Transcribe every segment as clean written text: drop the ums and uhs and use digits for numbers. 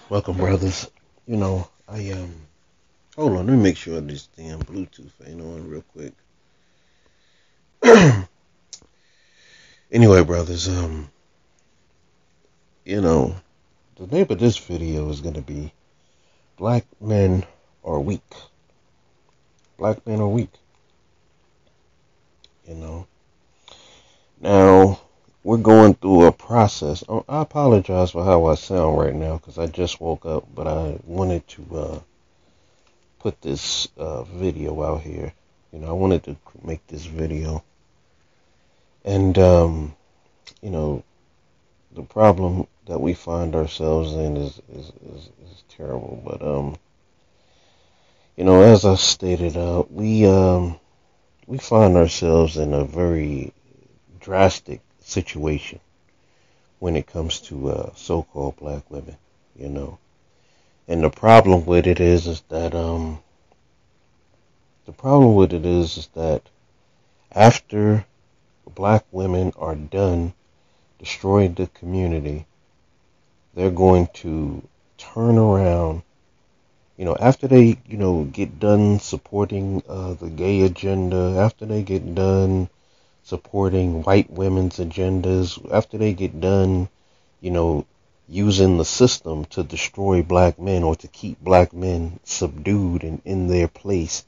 Welcome, brothers. I hold on, let me make sure this damn Bluetooth ain't on real quick. Anyway, brothers, you know, the name of this video is gonna be Black Men Are Weak. Black men are weak, you know. Now, we're going through a process. I apologize for how I sound right now because I just woke up, but I wanted to put this video out here. I wanted to make this video. And, the problem that we find ourselves in is terrible. But, as I stated, we find ourselves in a very drastic situation when it comes to so-called black women, And the problem with it is that after black women are done destroying the community, they're going to turn around, after they, get done supporting the gay agenda, after they get done supporting white women's agendas, after they get done, using the system to destroy black men or to keep black men subdued and in their place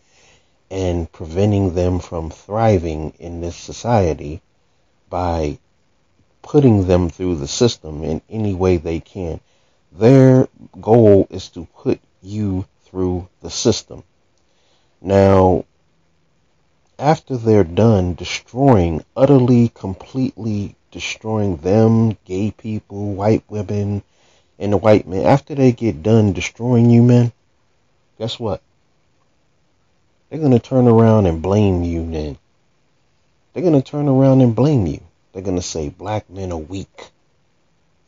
and preventing them from thriving in this society by putting them through the system in any way they can. Their goal is to put you through the system. Now, after they're done utterly, completely destroying them, gay people, white women, and the white men, after they get done destroying you men, guess what? They're going to turn around and blame you then. They're going to turn around and blame you. They're going to say, black men are weak.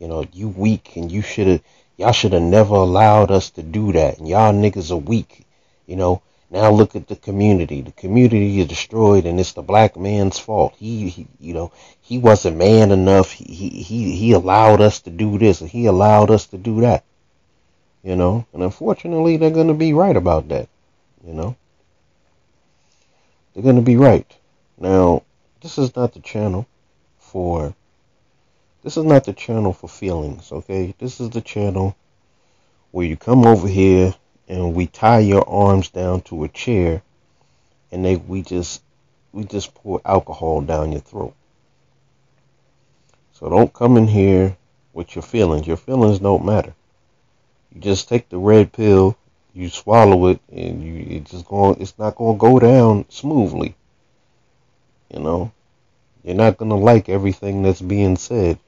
You weak and y'all should have never allowed us to do that. And y'all niggas are weak. Now look at the community. The community is destroyed and it's the black man's fault. He wasn't man enough. He allowed us to do this and he allowed us to do that. And unfortunately they're going to be right about that. They're going to be right. Now, this is not the channel for feelings, okay? This is the channel where you come over here and we tie your arms down to a chair and we just pour alcohol down your throat. So don't come in here with your feelings. Your feelings don't matter. You just take the red pill, you swallow it, and it's not going to go down smoothly. You're not going to like everything that's being said.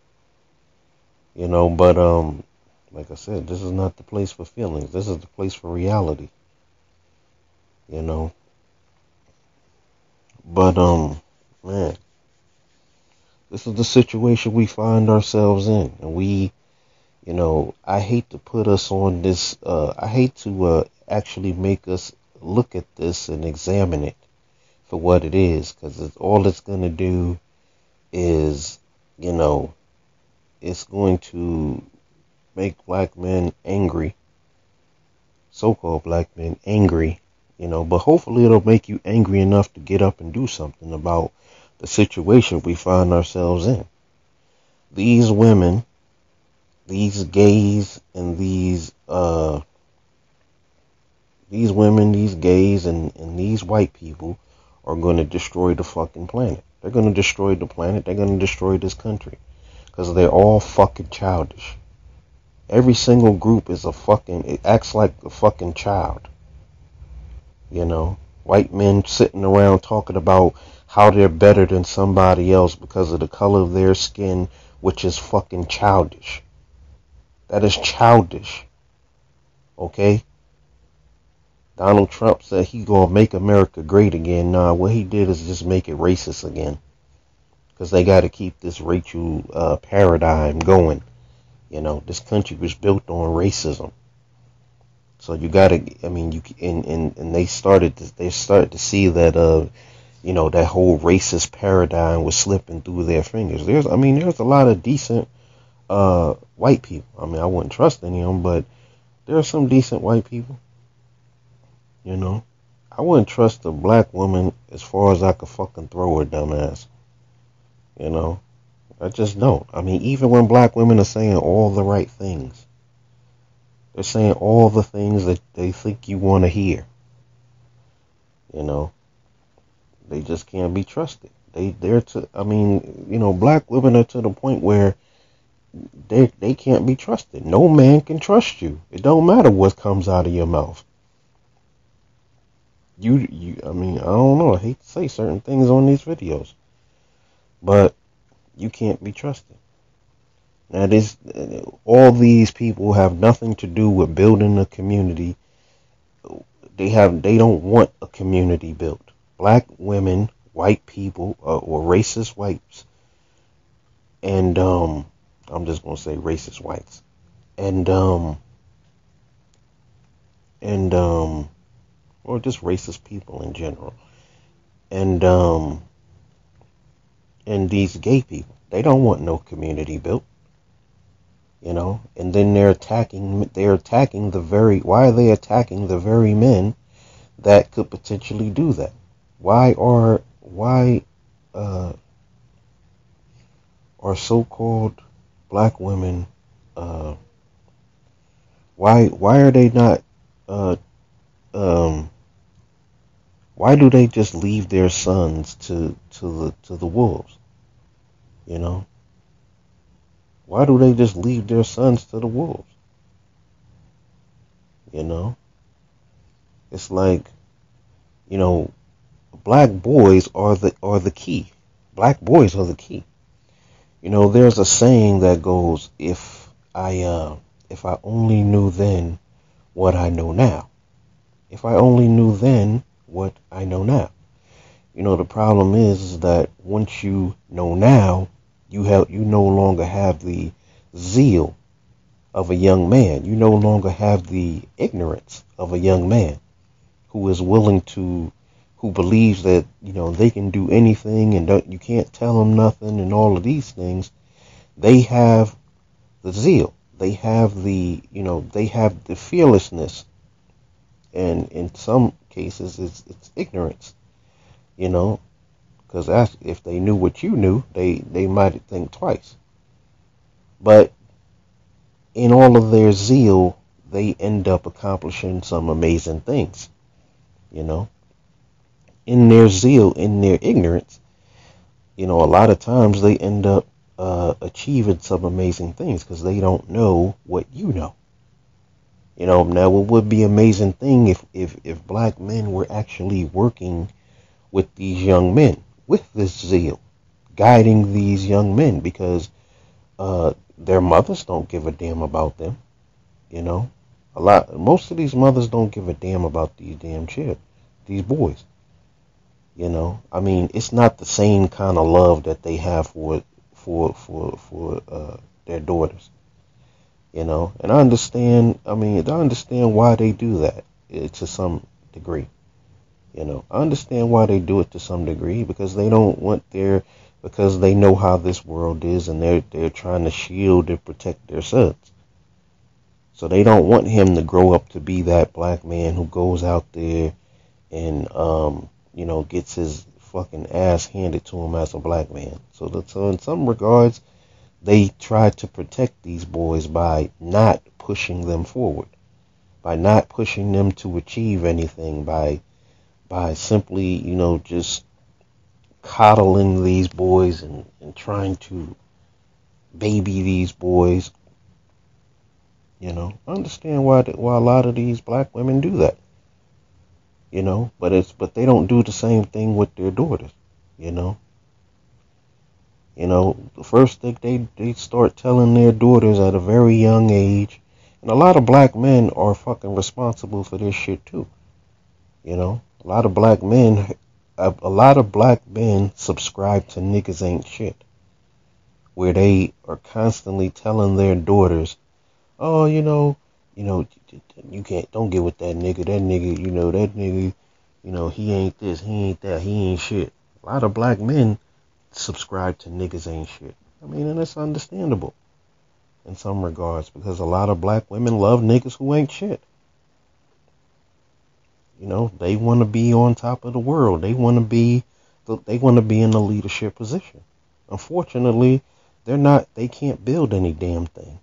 But like I said, this is not the place for feelings. This is the place for reality. But man, this is the situation we find ourselves in, and I hate to put us on this. I hate to actually make us look at this and examine it for what it is, because all it's going to do is, it's going to make black men angry, so-called black men angry, but hopefully it'll make you angry enough to get up and do something about the situation we find ourselves in. These women, these gays, and these women, these gays, and these white people are going to destroy the fucking planet. They're going to destroy the planet. They're going to destroy this country. Because they're all fucking childish. Every single group it acts like a fucking child. White men sitting around talking about how they're better than somebody else because of the color of their skin, which is fucking childish. That is childish. Okay? Donald Trump said he gonna make America great again. Nah, what he did is just make it racist again. Because they got to keep this racial paradigm going. This country was built on racism. So you got to, and they started to see that, that whole racist paradigm was slipping through their fingers. There's a lot of decent white people. I mean, I wouldn't trust any of them, but there are some decent white people. You know, I wouldn't trust a black woman as far as I could fucking throw her dumbass. You know, I just don't. I mean, even when black women are saying all the right things, they're saying all the things that they think you want to hear. You know, they just can't be trusted. I mean, black women are to the point where they can't be trusted. No man can trust you. It don't matter what comes out of your mouth. I mean, I don't know. I hate to say certain things on these videos, but you can't be trusted. Now, all these people have nothing to do with building a community. They don't want a community built. Black women, white people, or racist whites, and I'm just gonna say racist whites, and or just racist people in general, and and these gay people. They don't want no community built. And then they're attacking why are they attacking the very men that could potentially do that? Why are so-called black women, why are they not, uh, um, why do they just leave their sons to the wolves? You know? Why do they just leave their sons to the wolves? You know? It's like, black boys are the key. Black boys are the key. There's a saying that goes, if I only knew then what I know now. If I only knew then what I know now. The problem is that once you know now, you no longer have the zeal of a young man. You no longer have the ignorance of a young man who is who believes that, they can do anything and you can't tell them nothing and all of these things. They have the zeal. They have they have the fearlessness. And in some cases, it's ignorance, because if they knew what you knew, they might think twice. But in all of their zeal, they end up accomplishing some amazing things, In their zeal, in their ignorance, a lot of times they end up achieving some amazing things because they don't know what you know. Now it would be an amazing thing if black men were actually working with these young men with this zeal, guiding these young men, because their mothers don't give a damn about them. Most of these mothers don't give a damn about these damn these boys. I mean, it's not the same kind of love that they have for their daughters. And I understand. I mean, I understand why they do that to some degree. I understand why they do it to some degree, because they don't want because they know how this world is, and they're trying to shield and protect their sons. So they don't want him to grow up to be that black man who goes out there and gets his fucking ass handed to him as a black man. So in some regards, they try to protect these boys by not pushing them forward, by not pushing them to achieve anything, by simply, just coddling these boys and trying to baby these boys. I understand why a lot of these black women do that. But they don't do the same thing with their daughters. The first thing they start telling their daughters at a very young age, and a lot of black men are fucking responsible for this shit too. A lot of black men subscribe to niggas ain't shit, where they are constantly telling their daughters, oh, you don't get with that nigga. That nigga, he ain't this, he ain't that, he ain't shit. A lot of black men subscribe to niggas ain't shit. I mean, and it's understandable. in some regards, because a lot of black women love niggas who ain't shit. You know, they want to be on top of the world. They want to be in a leadership position. Unfortunately, they can't build any damn thing.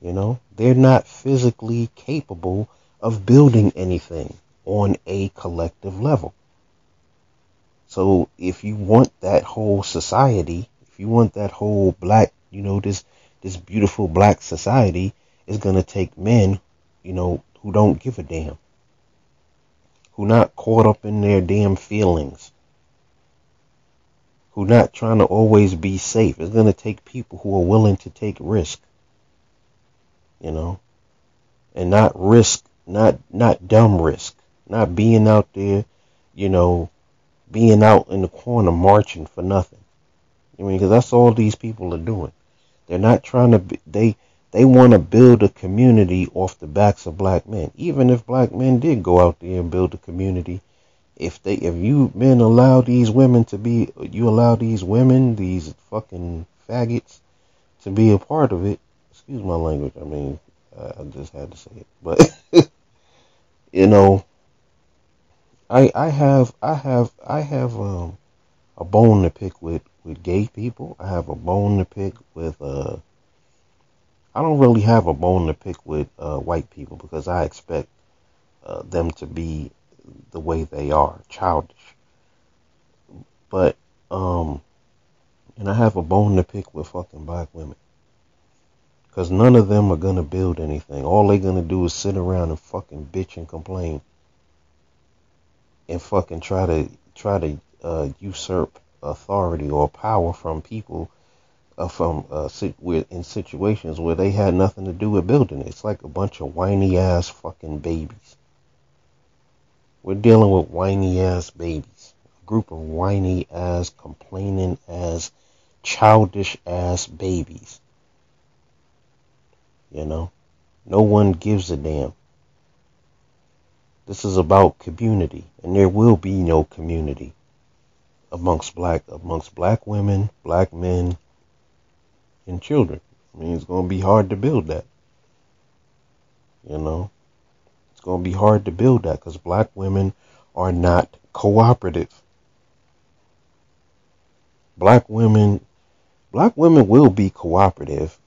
You know, they're not physically capable of building anything on a collective level. So if you want that whole society, if you want that whole black, you know, this beautiful black society, is going to take men, you know, who don't give a damn, who not caught up in their damn feelings, who not trying to always be safe. It's going to take people who are willing to take risk, you know, and not risk, not dumb risk, not being out there, you know, being out in the corner marching for nothing. I mean, because that's all these people are doing. They're not trying to be, they want to build a community off the backs of black men. Even if black men did go out there and build a community, if you men allow these women to be, you allow these women, these fucking faggots, to be a part of it. Excuse my language. I mean, I just had to say it. But you know, I have a bone to pick with gay people. I have a bone to pick with I don't really have a bone to pick with white people, because I expect them to be the way they are, childish. But and I have a bone to pick with fucking black women, because none of them are gonna build anything. All they're gonna do is sit around and fucking bitch and complain, and fucking try to usurp authority or power from people, in situations where they had nothing to do with building it. It's like a bunch of whiny ass fucking babies. We're dealing with whiny ass babies, a group of whiny ass, complaining ass, childish ass babies. You know, no one gives a damn. This is about community, and there will be no community amongst black women, black men, and children. I mean, it's going to be hard to build that. You know, it's going to be hard to build that, because black women are not cooperative. Black women will be cooperative,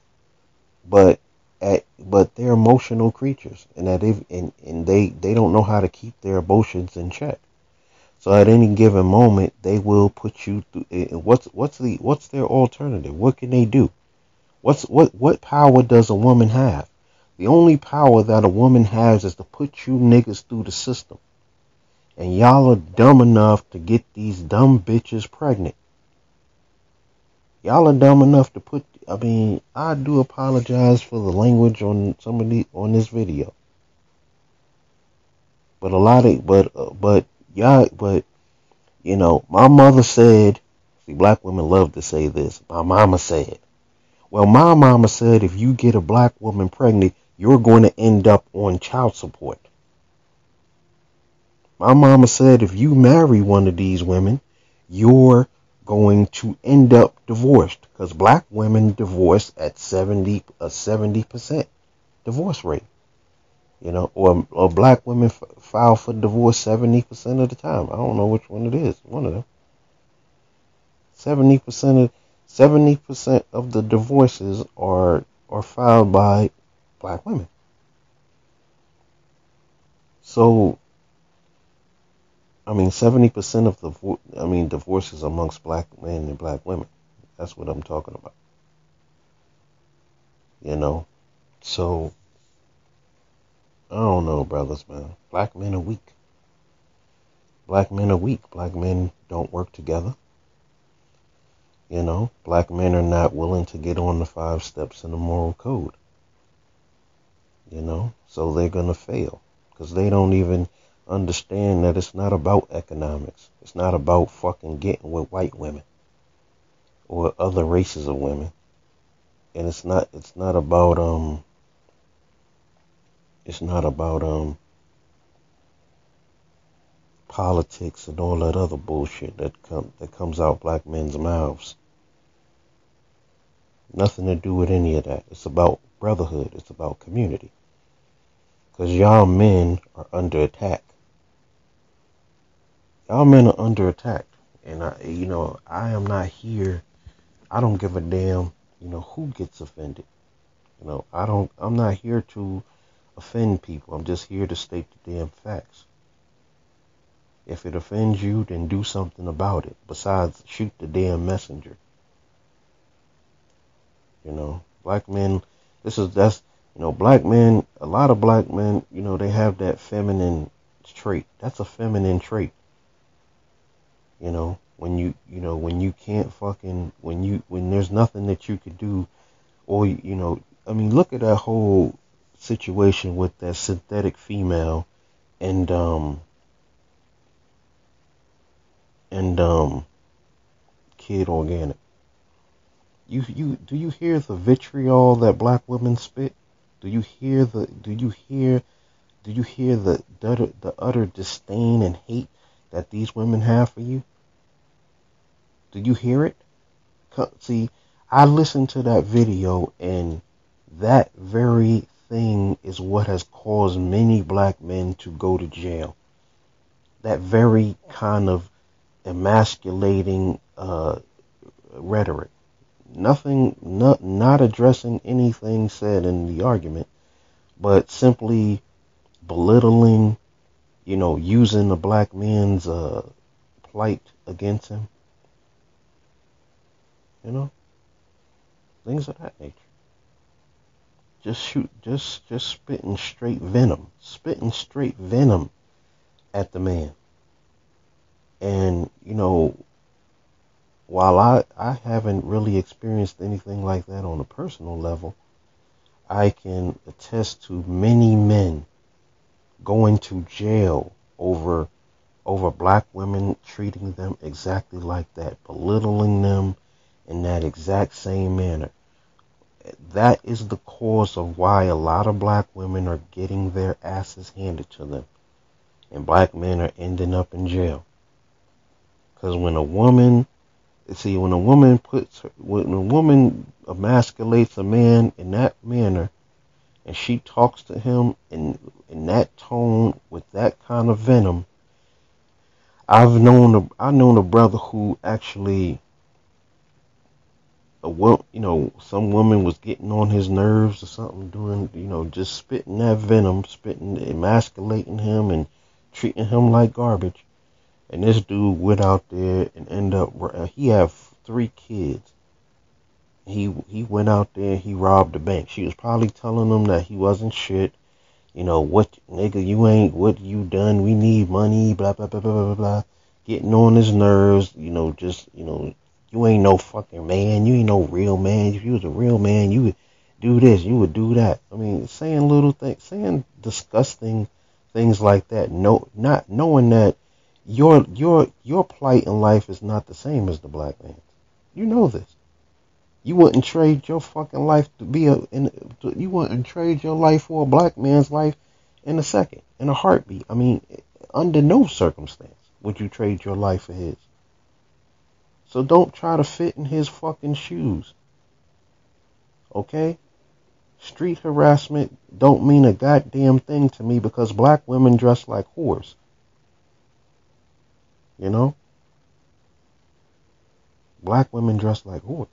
but they're emotional creatures, and they don't know how to keep their emotions in check. So at any given moment, they will put you through. What's their alternative? What can they do? What power does a woman have? The only power that a woman has is to put you niggas through the system. And y'all are dumb enough to get these dumb bitches pregnant. Y'all are dumb enough to put. I mean, I do apologize for the language on on this video. But a lot of, but you know, my mother said. See, black women love to say this. My mama said. Well, my mama said if you get a black woman pregnant, you're going to end up on child support. My mama said if you marry one of these women, you're going to end up divorced, because black women divorce at 70% divorce rate. You know, or black women file for divorce 70% of the time. I don't know which one it is. One of them. 70% of the divorces are filed by black women. So, I mean, 70% of divorces amongst black men and black women. That's what I'm talking about. You know, so I don't know, brothers, man. Black men are weak. Black men are weak. Black men don't work together. You know, black men are not willing to get on the 5 steps in the moral code. You know, so they're gonna fail, because they don't even understand that it's not about economics. It's not about fucking getting with white women or other races of women. And it's not about politics and all that other bullshit that comes out black men's mouths. Nothing to do with any of that. It's about brotherhood. It's about community. Because y'all men are under attack. Y'all men are under attack. And I am not here. I don't give a damn, who gets offended. I'm not here to offend people. I'm just here to state the damn facts. If it offends you, then do something about it. Besides, shoot the damn messenger. Black men, black men, a lot of black men, they have that feminine trait. That's a feminine trait. When you can't when there's nothing that you could do, or, look at that whole situation with that synthetic female and Kid Organic. Do you hear the vitriol that black women spit? Do you hear the utter disdain and hate that these women have for you? Do you hear it? See, I listened to that video, and that very thing is what has caused many black men to go to jail. That very kind of emasculating rhetoric. Not addressing anything said in the argument, but simply belittling, using the black man's plight against him. Things of that nature. Just spitting straight venom at the man. And, while I haven't really experienced anything like that on a personal level, I can attest to many men going to jail over black women treating them exactly like that, belittling them in that exact same manner. That is the cause of why a lot of black women are getting their asses handed to them, and black men are ending up in jail. Because when a woman emasculates a man in that manner, and she talks to him in that tone with that kind of venom, I've known a brother who actually, some woman was getting on his nerves or something, doing, just spitting that venom, emasculating him and treating him like garbage. And this dude went out there and ended up, he had 3 kids. He went out there and he robbed the bank. She was probably telling him that he wasn't shit. What, nigga, you ain't, what you done? We need money, blah, blah, blah, blah, blah, blah. Getting on his nerves, you ain't no fucking man. You ain't no real man. If you was a real man, you would do this, you would do that. I mean, saying little things, saying disgusting things like that. No, not knowing that your plight in life is not the same as the black man's. You know this. You wouldn't trade your fucking life you wouldn't trade your life for a black man's life in a second, in a heartbeat. I mean, under no circumstance would you trade your life for his. So don't try to fit in his fucking shoes. Okay? Street harassment don't mean a goddamn thing to me because black women dress like whores. Black women dress like whores.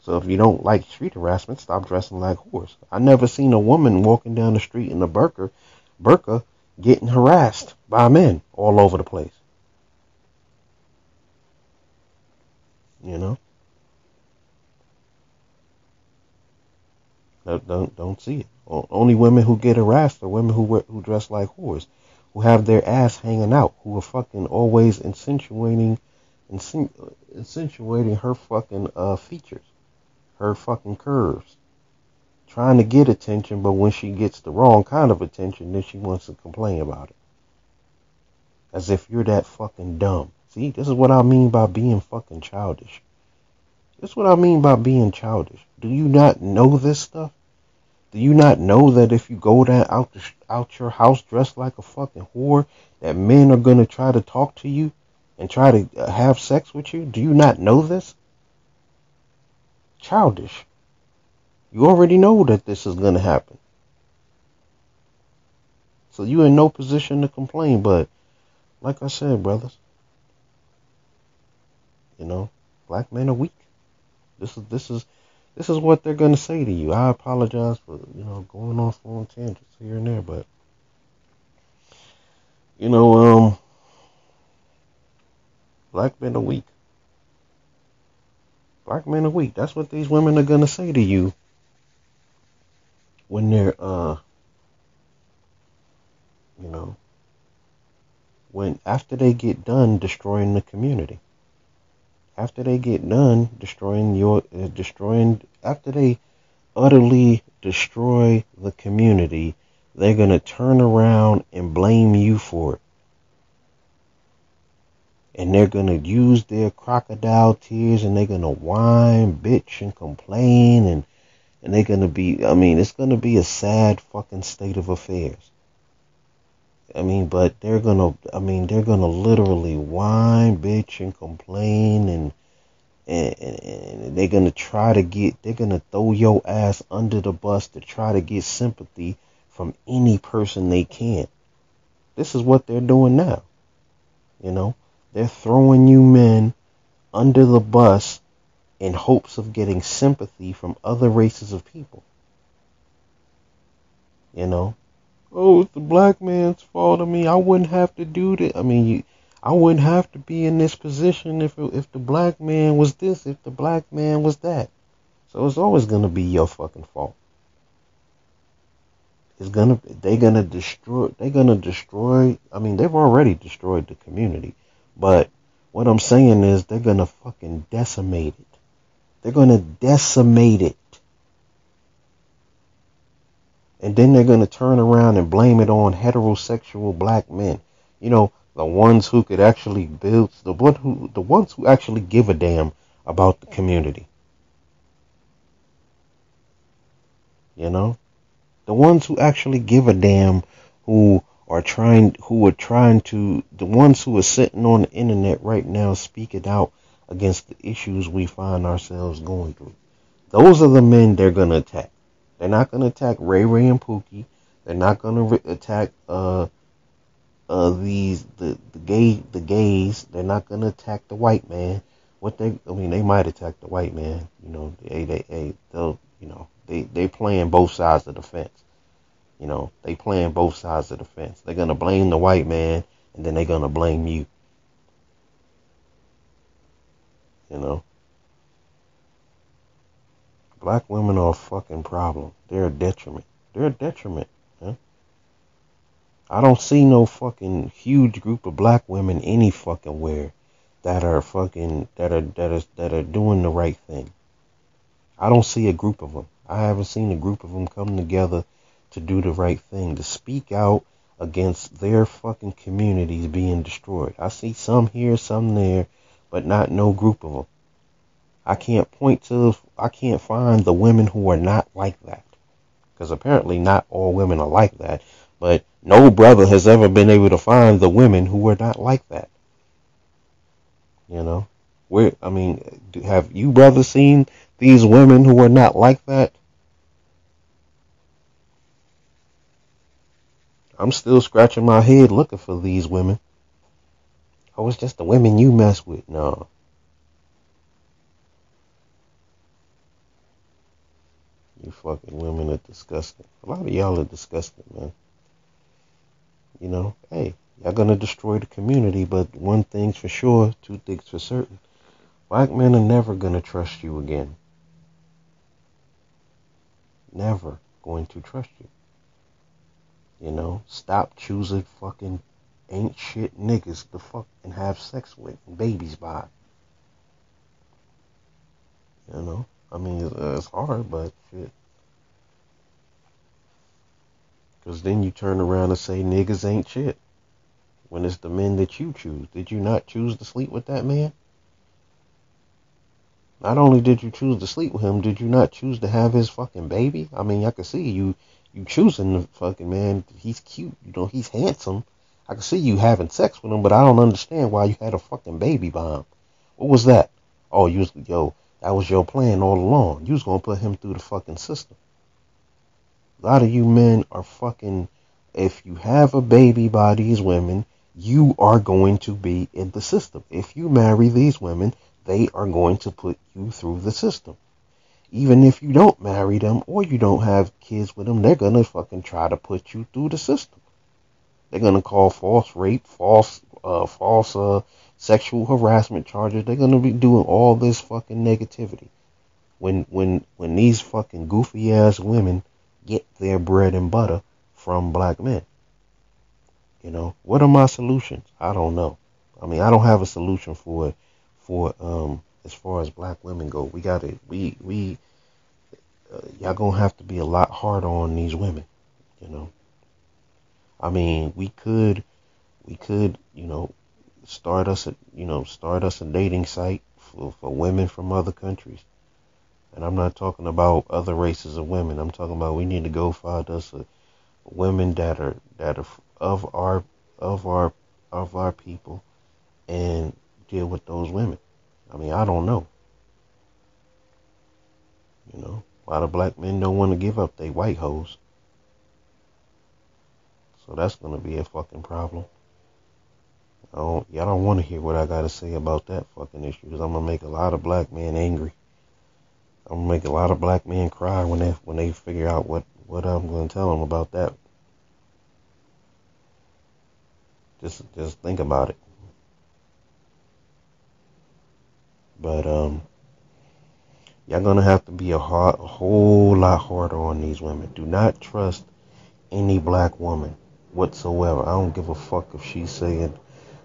So if you don't like street harassment, stop dressing like whores. I never seen a woman walking down the street in a burqa getting harassed by men all over the place. Don't see it. Only women who get harassed are women who dress like whores, who have their ass hanging out, who are fucking always insinuating her fucking features, her fucking curves, trying to get attention, but when she gets the wrong kind of attention, then she wants to complain about it. As if you're that fucking dumb. See, this is what I mean by being fucking childish. This is what I mean by being childish. Do you not know this stuff? Do you not know that if you go down out your house dressed like a fucking whore, that men are going to try to talk to you and try to have sex with you? Do you not know this? childish. You already know that this is gonna happen. So you in no position to complain, but like I said, brothers, you know, black men are weak. This is what they're gonna say to you. I apologize for, going off on tangents here and there, but you know, black men are weak. Black men are weak. That's what these women are gonna say to you when they're you know, when after they get done destroying the community. After they get done after they utterly destroy the community, they're going to turn around and blame you for it. And they're going to use their crocodile tears and they're going to whine, bitch, and complain. And they're going to be, it's going to be a sad fucking state of affairs. But they're going to literally whine, bitch, and complain and they're going to throw your ass under the bus to try to get sympathy from any person they can. This is what they're doing now. They're throwing you men under the bus in hopes of getting sympathy from other races of people. Oh, it's the black man's fault. I wouldn't have to do that. I wouldn't have to be in this position if the black man was this, if the black man was that. So it's always gonna be your fucking fault. They're gonna destroy. They've already destroyed the community, but what I'm saying is they're gonna fucking decimate it. They're gonna decimate it. And then they're going to turn around and blame it on heterosexual black men. The ones who could actually build, the ones who actually give a damn about the community. The ones who actually give a damn, the ones who are sitting on the internet right now speaking out against the issues we find ourselves going through. Those are the men they're going to attack. They're not going to attack Ray Ray and Pookie. They're not going to attack the gays. They're not going to attack the white man. They might attack the white man. They playing both sides of the fence. They playing both sides of the fence. They're going to blame the white man, and then they're going to blame you. Black women are a fucking problem. They're a detriment. Huh? I don't see no fucking huge group of black women any fucking where that are doing the right thing. I don't see a group of them. I haven't seen a group of them come together to do the right thing, to speak out against their fucking communities being destroyed. I see some here, some there, but not no group of them. I can't find the women who are not like that. Because apparently not all women are like that. But no brother has ever been able to find the women who are not like that. Have you brothers seen these women who are not like that? I'm still scratching my head looking for these women. Oh, it's just the women you mess with. No. You fucking women are disgusting. A lot of y'all are disgusting, man. Hey, y'all gonna destroy the community, but one thing's for sure, two things for certain. Black men are never gonna trust you again. Never going to trust you. Stop choosing fucking ain't shit niggas to fuck and have sex with and babies by. It's hard, but shit. Because then you turn around and say niggas ain't shit. When it's the men that you choose. Did you not choose to sleep with that man? Not only did you choose to sleep with him, did you not choose to have his fucking baby? I can see you choosing the fucking man. He's cute. He's handsome. I can see you having sex with him, but I don't understand why you had a fucking baby by him. What was that? Oh, That was your plan all along. You was gonna put him through the fucking system. A lot of you men are fucking. If you have a baby by these women, you are going to be in the system. If you marry these women, they are going to put you through the system. Even if you don't marry them or you don't have kids with them, they're gonna fucking try to put you through the system. They're gonna call false rape, false sexual harassment charges. They're gonna be doing all this fucking negativity. When these fucking goofy ass women get their bread and butter from black men. What are my solutions? I don't know. I mean, I don't have a solution for as far as black women go. Y'all gonna have to be a lot harder on these women. you know I mean, we could start us a dating site for women from other countries. And I'm not talking about other races of women. I'm talking about we need to go find us women that are of our of our of our people and deal with those women. I mean, I don't know. A lot of black men don't want to give up they white hoes, so that's gonna be a fucking problem. Y'all don't want to hear what I gotta say about that fucking issue, because I'm gonna make a lot of black men angry. I'm gonna make a lot of black men cry when they figure out what I'm gonna tell them about that. Just think about it. But y'all gonna have to be a whole lot harder on these women. Do not trust any black woman whatsoever. I don't give a fuck if she's saying,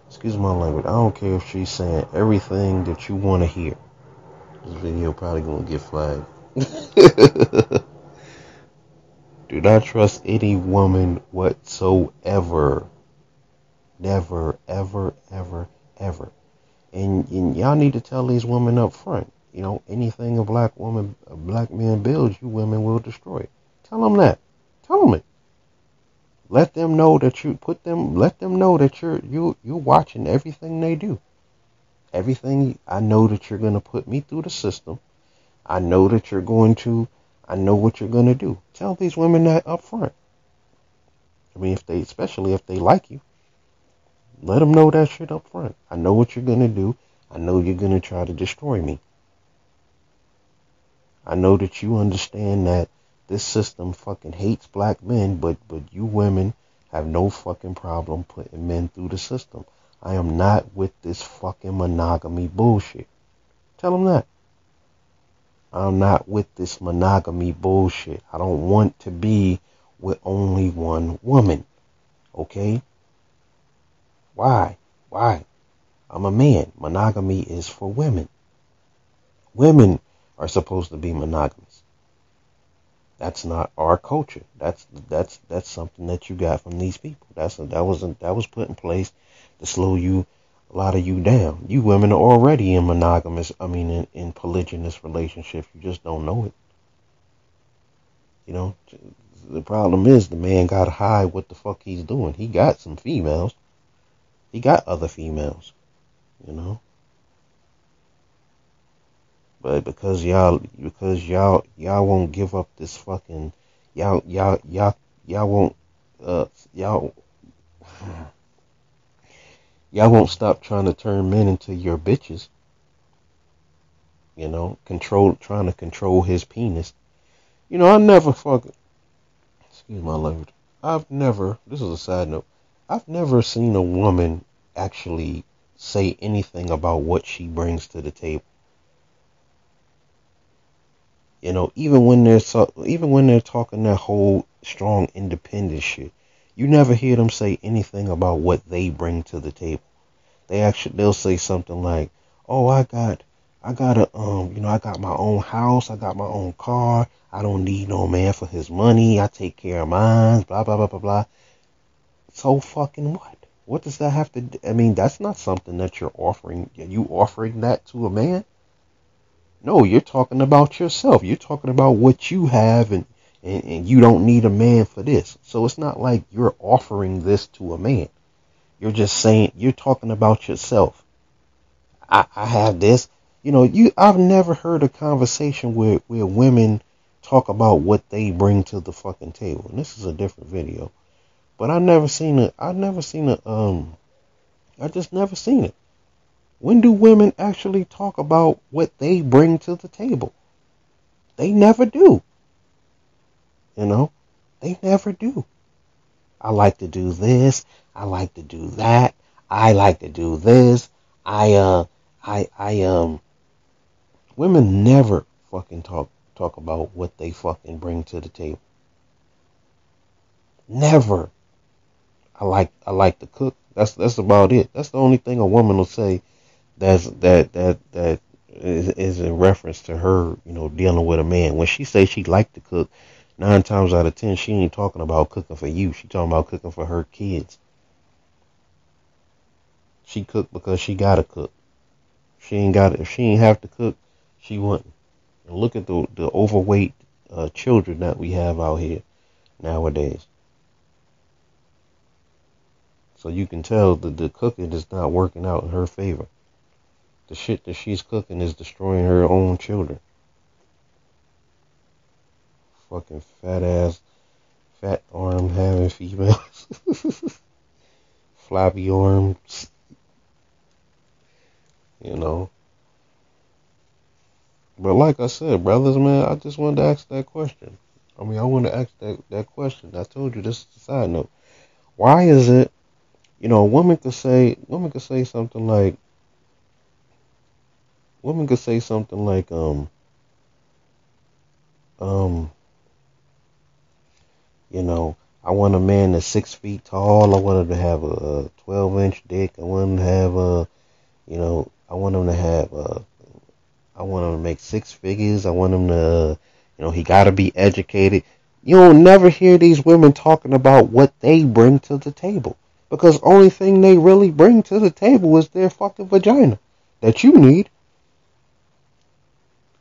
excuse my language, I don't care if she's saying everything that you want to hear. This video probably gonna get flagged. Do not trust any woman whatsoever. Never, ever, ever, ever. And y'all need to tell these women up front. Anything a black man builds, you women will destroy it. Tell them that. Tell them it. Let them know that let them know that you're watching everything they do. Everything. I know that you're going to put me through the system. I know what you're going to do. Tell these women that up front. I mean, especially if they like you, let them know that shit up front. I know what you're going to do. I know you're going to try to destroy me. I know that you understand that this system fucking hates black men, but you women have no fucking problem putting men through the system. I am not with this fucking monogamy bullshit. Tell them that. I'm not with this monogamy bullshit. I don't want to be with only one woman. Okay? Why? I'm a man. Monogamy is for women. Women are supposed to be monogamous. That's not our culture. That's something that you got from these people. That was put in place to slow a lot of you down. You women are already in in polygynous relationships. You just don't know it. The problem is the man got to hide what the fuck he's doing. He got some females. He got other females. But because y'all won't give up this fucking y'all won't y'all won't stop trying to turn men into your bitches. Trying to control his penis. I never fucking, excuse my language. This is a side note. I've never seen a woman actually say anything about what she brings to the table. Even when they're talking that whole strong independent shit, you never hear them say anything about what they bring to the table. They'll say something like, "Oh, I got I got my own house, I got my own car, I don't need no man for his money, I take care of mine, blah blah blah blah blah." So fucking what? What does that have to do? I mean, that's not something that you're offering. Are you offering that to a man? No, you're talking about yourself. You're talking about what you have, and you don't need a man for this. So it's not like you're offering this to a man. You're just saying, you're talking about yourself. I have this. I've never heard a conversation where women talk about what they bring to the fucking table. And this is a different video. But I just never seen it. When do women actually talk about what they bring to the table? They never do. You know? They never do. I like to do this. I like to do that. I like to do this. I women never fucking talk about what they fucking bring to the table. Never. I like to cook. That's about it. That's the only thing a woman will say that is in reference to her, dealing with a man. When she says she like to cook, 9 times out of 10, she ain't talking about cooking for you. She talking about cooking for her kids. She cook because she gotta cook. She ain't got If she ain't have to cook, she wouldn't. And look at the overweight children that we have out here nowadays. So you can tell that the cooking is not working out in her favor. The shit that she's cooking is destroying her own children. Fucking fat arm having females. Floppy arms, you know. But like I said, brothers, man, I just wanted to ask that question. I want to ask that question. I told you, this is a side note. Why is it, a woman could say something like, um, you know, I want a man that's 6 feet tall. I want him to have a 12-inch dick. I want him to have I want him to have I want him to make 6 figures. I want him to, he got to be educated. You'll never hear these women talking about what they bring to the table. Because only thing they really bring to the table is their fucking vagina that you need.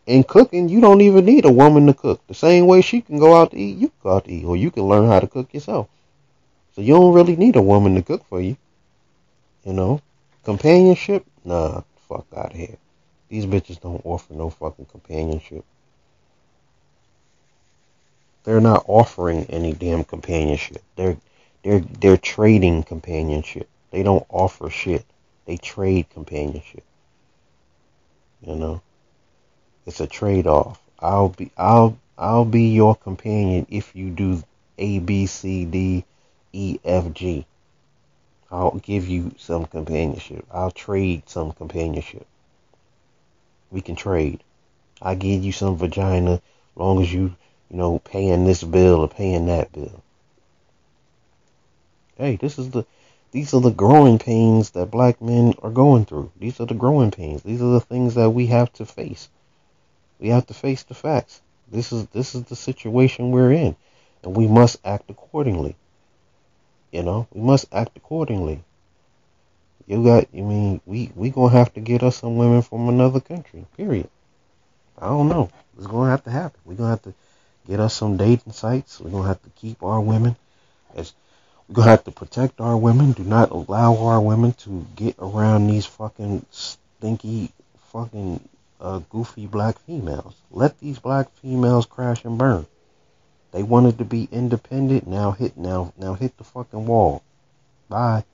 In cooking, you don't even need a woman to cook. The same way she can go out to eat, you can go out to eat. Or you can learn how to cook yourself. So you don't really need a woman to cook for you. Companionship? Nah, fuck out of here. These bitches don't offer no fucking companionship. They're not offering any damn companionship. They're trading companionship. They don't offer shit. They trade companionship. You know, it's a trade off. I'll be your companion if you do A B C D E F G. I'll give you some companionship. I'll trade some companionship. We can trade. I give you some vagina as long as paying this bill or paying that bill. Hey, these are the growing pains that black men are going through. These are the growing pains. These are the things that we have to face. We have to face the facts. This is the situation we're in, and we must act accordingly. We must act accordingly. We gonna have to get us some women from another country. Period. I don't know. It's gonna have to happen. We're gonna have to get us some dating sites. We're gonna have to keep our women. We're gonna have to protect our women. Do not allow our women to get around these fucking stinky, fucking goofy black females. Let these black females crash and burn. They wanted to be independent. Now hit the fucking wall. Bye.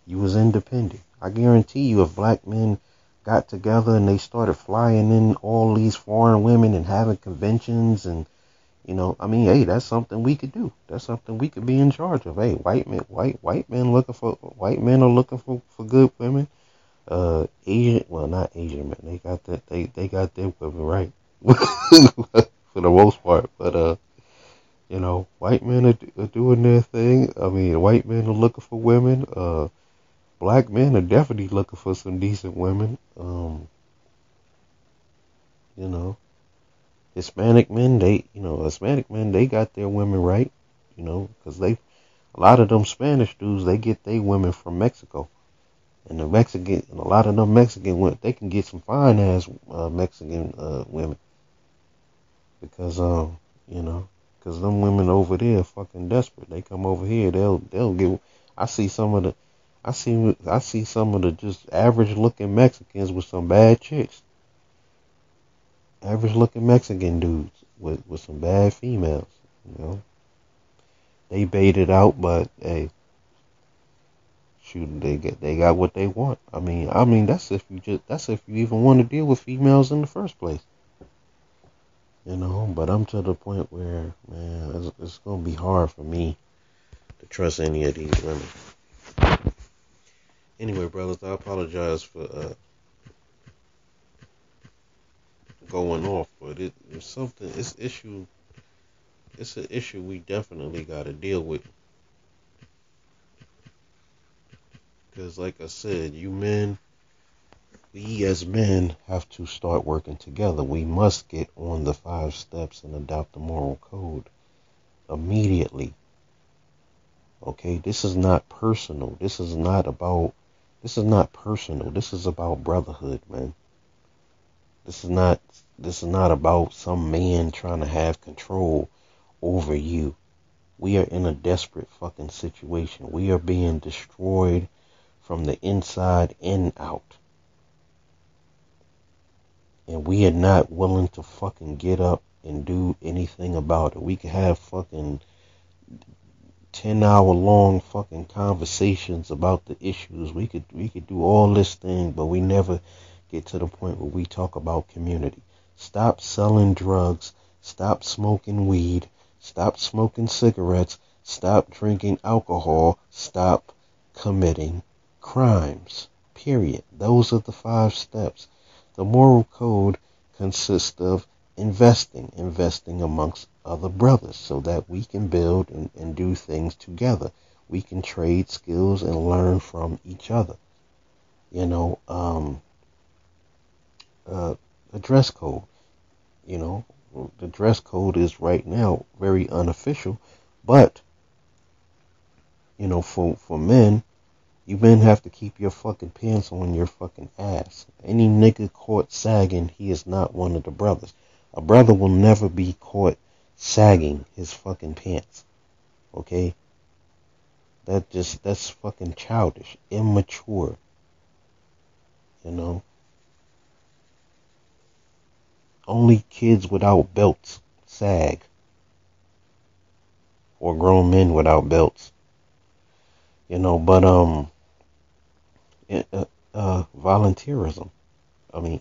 You was independent. I guarantee you, if black men got together and they started flying in all these foreign women and having conventions and hey, that's something we could do. That's something we could be in charge of. Hey, white men are looking for good women. Asian, well, not Asian men. They got their women right for the most part. But white men are doing their thing. White men are looking for women. Black men are definitely looking for some decent women. You know. Hispanic men, they got their women right, because a lot of them Spanish dudes, they get their women from Mexico, and a lot of them Mexican women, they can get some fine ass Mexican women, because because them women over there are fucking desperate. They come over here, they'll give. I see some of the I see some of the just average looking Mexicans with some bad chicks. Average looking Mexican dudes with some bad females. You know, they baited out, but hey, shoot, they got what they want. I mean that's if you even want to deal with females in the first place. You know, but I'm to the point where, man, it's gonna be hard for me to trust any of these women. Anyway, brothers, I apologize for going off, but it's something. It's an issue we definitely got to deal with. Because, like I said, we as men have to start working together. We must get on the 5 steps and adopt the moral code immediately. Okay, this is not personal. This is not personal. This is about brotherhood, man. This is not this is not about some man trying to have control over you. We are in a desperate fucking situation. We are being destroyed from the inside and out. And we are not willing to fucking get up and do anything about it. We could have fucking 10-hour long fucking conversations about the issues. We could do all this thing, but we never get to the point where we talk about community. Stop selling drugs, stop smoking weed, stop smoking cigarettes, stop drinking alcohol, stop committing crimes. Period. Those are the 5 steps. The moral code consists of investing amongst other brothers so that we can build and do things together. We can trade skills and learn from each other. You know, the dress code. You know, the dress code is right now very unofficial, but you know, for men, you men have to keep your fucking pants on your fucking ass. Any nigga caught sagging, he is not one of the brothers. A brother will never be caught sagging his fucking pants. Okay? That's fucking childish, immature. You know? Only kids without belts sag. Or grown men without belts. You know, but volunteerism. I mean,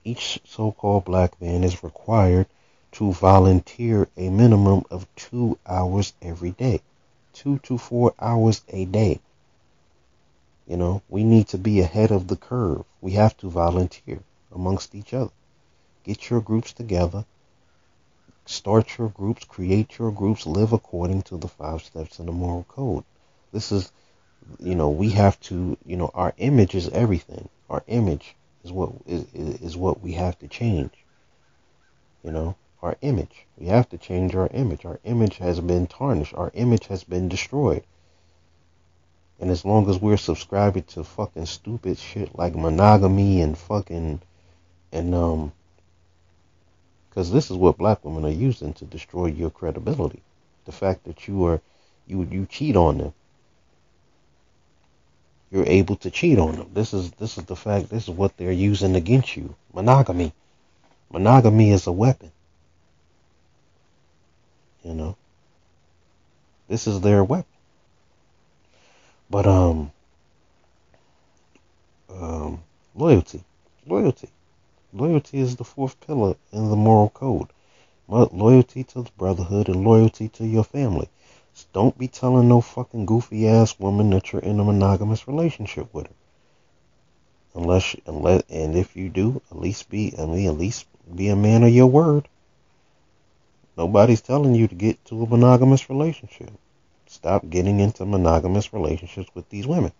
each so-called black man is required to volunteer a minimum of 2 hours every day. 2 to 4 hours a day. You know, we need to be ahead of the curve. We have to volunteer amongst each other. Get your groups together. Start your groups, create your groups, live according to the 5 steps in the moral code. This is, you know, we have to, you know, our image is everything. Our image is what we have to change. You know, our image. We have to change our image. Our image has been tarnished. Our image has been destroyed. And as long as we're subscribing to fucking stupid shit like monogamy and fucking because this is what black women are using to destroy your credibility. The fact that you cheat on them. You're able to cheat on them. This is the fact. This is what they're using against you. Monogamy. Monogamy is a weapon. You know. This is their weapon. But loyalty. Loyalty is the 4th pillar in the moral code. Loyalty to the brotherhood and loyalty to your family. Don't be telling no fucking goofy ass woman that you're in a monogamous relationship with her. And if you do, at least be a man of your word. Nobody's telling you to get to a monogamous relationship. Stop getting into monogamous relationships with these women.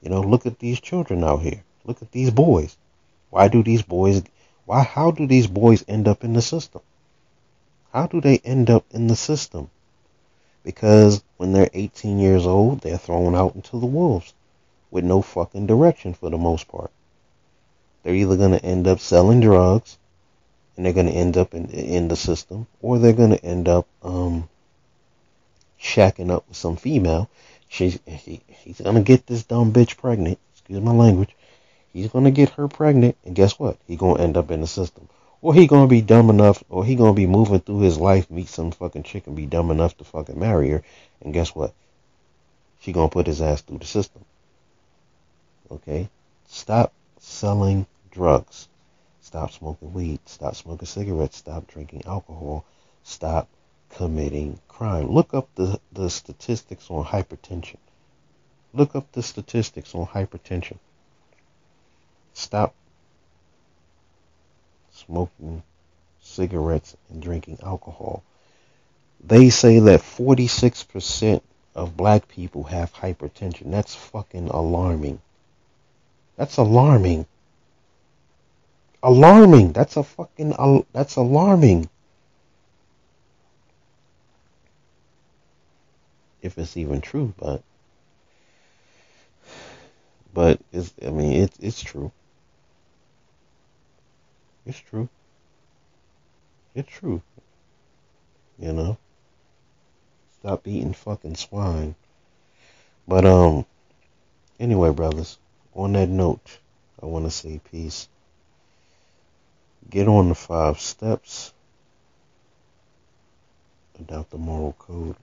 You know, look at these children out here. Look at these boys. How do these boys end up in the system? How do they end up in the system? Because when they're 18 years old, they're thrown out into the wolves with no fucking direction for the most part. They're either going to end up selling drugs and they're going to end up in the system, or they're going to end up shacking up with some female He's gonna get this dumb bitch pregnant. Excuse my language. He's gonna get her pregnant, and guess what? He gonna end up in the system. Or he gonna be dumb enough, or he gonna be moving through his life, meet some fucking chick, and be dumb enough to fucking marry her, and guess what? She gonna put his ass through the system. Okay? Stop selling drugs. Stop smoking weed. Stop smoking cigarettes. Stop drinking alcohol. Stop committing crime. Look up the statistics on hypertension. Look up the statistics on hypertension. Stop smoking cigarettes and drinking alcohol. They say that 46% of black people have hypertension. That's fucking alarming. That's alarming. Alarming. That's alarming. If it's even true, but it's true. It's true. It's true. You know. Stop eating fucking swine. But anyway, brothers, on that note, I want to say peace. Get on the 5 steps. Adopt the moral code.